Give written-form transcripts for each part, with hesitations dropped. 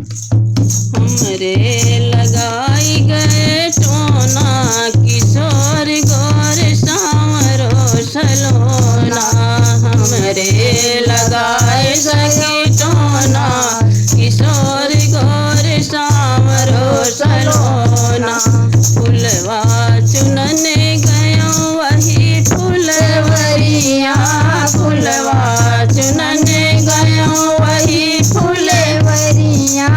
हमरे लगाई गए टोना किशोर गोर सांवरो सलोना। हमरे लगाए सखी टोना किशोर गोर सांवरो सलोना। फुलवा चुनन गयो वही फुलवरिया, फुलवा चुनन गयो वही फुलवरिया।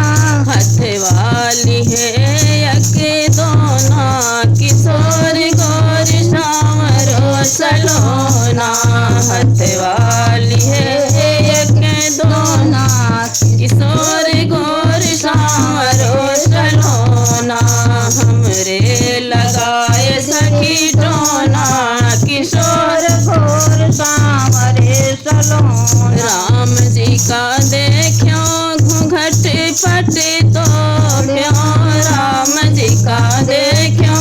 हथवाली है यके दोना किशोर गोर सांवरो सलोना। हथवाली है यके दोना किशोर गोर सांवरो सलोना। हमरे लगाए सखी टोना किशोर गोर सांवरे सलोना। राम जी का देखो घूंघट पट तोड़ो, राम जी का देखो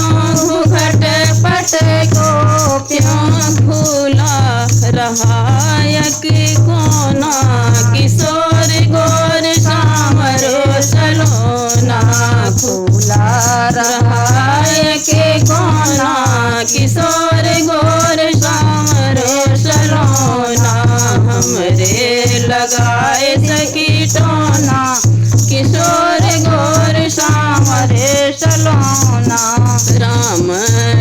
घूंघट पट को प्यों। भूला रहा यकी कोना किशोर गोर सांवरो सलोना। भूला रहा यकी कोना किशोर गोर सांवरो सलोना। हमरे लगाए सखी टोना किशोर गोर सांवरे सलोना। राम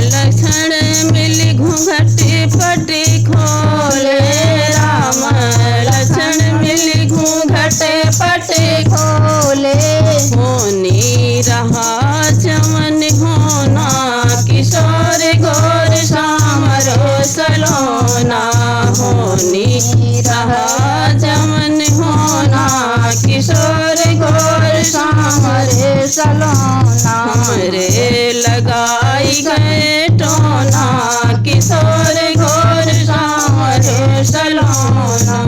लक्ष्मण मिल घूंघट पट खोले, राम लक्ष्मण मिल घूंघट पट खोले। होनी रहा चमन होना किशोर गोर सांवरो सलोना। होनी रहा चमन होना किशोर गोर सांवरे सलोना। हमरे लगाई गए टोना किशोर गोर सांवरे सलोना।